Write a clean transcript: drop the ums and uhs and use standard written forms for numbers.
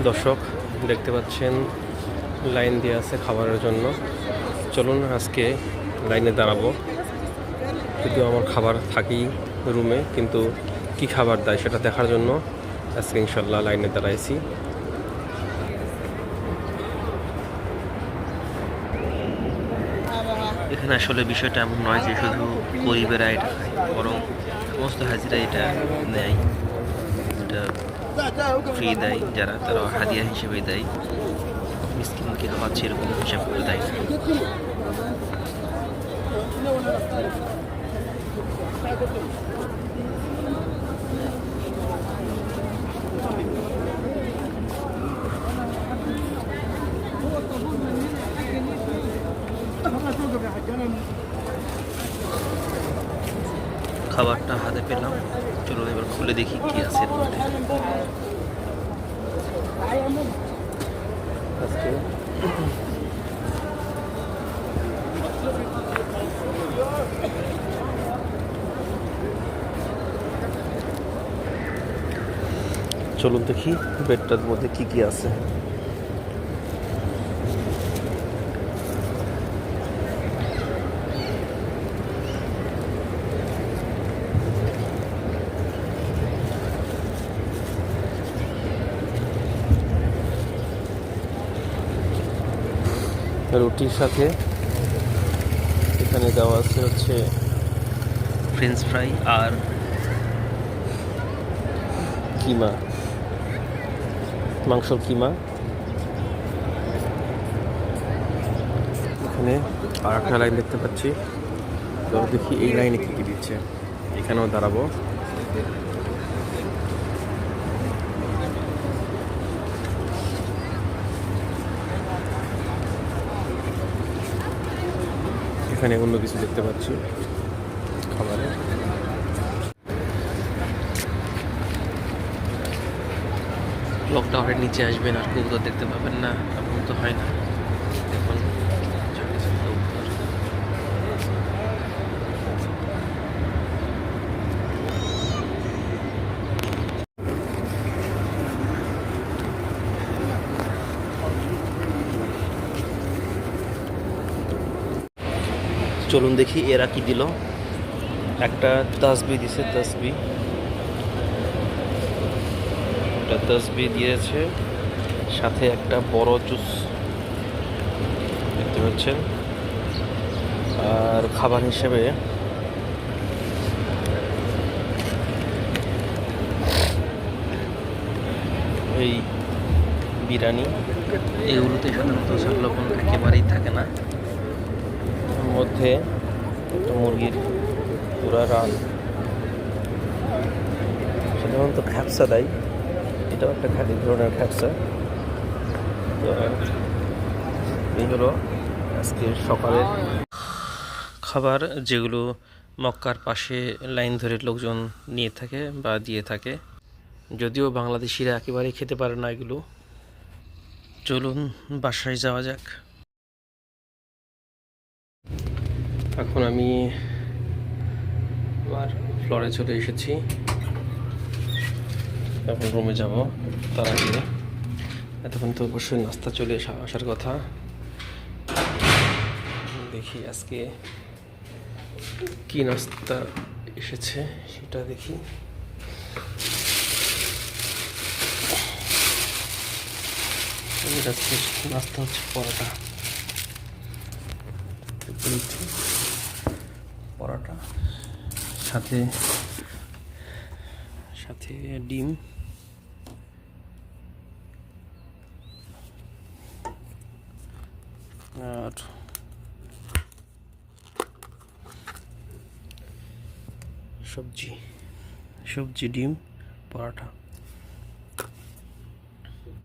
দর্শক দেখতে পাচ্ছেন লাইন দিয়ে আছে খাবারের জন্য। চলুন আজকে লাইনে দাঁড়াবো। যদিও আমার খাবার থাকেই রুমে, কিন্তু কি খাবার দেয় সেটা দেখার জন্য আজকে ইনশাল্লাহ লাইনে দাঁড়াইছি। এখানে আসলে বিষয়টা এমন নয় যে শুধু গরিবেরা এটা খায়, বরং সমস্ত হাজিরা এটা নেয়, এটা ফ্রি দেয়, যারা তারা হাদিয়া হিসেবে দেয়, মিসকিনকে খাওয়াচ্ছে এরকম হিসাব করে দেয় না। খাবারটা হাতে পেলাম, চলো এবার খুলে দেখি কি আছে এর মধ্যে। আজকে চলুন দেখি বেডটার মধ্যে কি কি আছে। রুটির সাথে এখানে দেওয়া আছে হচ্ছে ফ্রেঞ্চ ফ্রাই আর কিমা, মাংসর কিমা। এখানে আর একটা লাইন দেখতে পাচ্ছি, তো দেখি এই লাইনে কী কী দিচ্ছে। এখানেও দাঁড়াবো। এখানে অন্য কিছু দেখতে পাচ্ছি খাবারে। লকডাউনের নিচে আসবেন আর কবুতর দেখতে পাবেন না, এমন তো হয় না। এখন চলুন দেখি এরা কি দিল। একটা তাসবি দিছে, তাসবি, একটা তাসবি দিয়েছে, সাথে একটা বড় জুস দেখতে পাচ্ছেন। আর খাবার হিসেবে এই বিরিয়ানি, এগুলোতে সাধারণত ঝাল লবণ একেবারেই থাকে না। মধ্যে একটা মুরগির পুরা রান, সাধারণত খ্যাপসা দেয়, এটাও একটা খালি ধরনের খ্যাপসা। তো এই হলো আজকে সকালের খাবার, যেগুলো মক্কার পাশে লাইন ধরে লোকজন নিয়ে থাকে বা দিয়ে থাকে। যদিও বাংলাদেশিরা একেবারেই খেতে পারে না এগুলো। চলুন বাসায় যাওয়া যাক। এখন আমি আমার ফ্লোরে চলে এসেছি, এখন রুমে যাব। তার আগে এতক্ষণ তো অবশ্যই নাস্তা চলে আসার কথা। দেখি আজকে কি নাস্তা এসেছে সেটা দেখি। আজকে নাস্তা হচ্ছে পরোটা, পরোটা সাথে সাথে ডিম, আর সবজি, ডিম, পরোটা।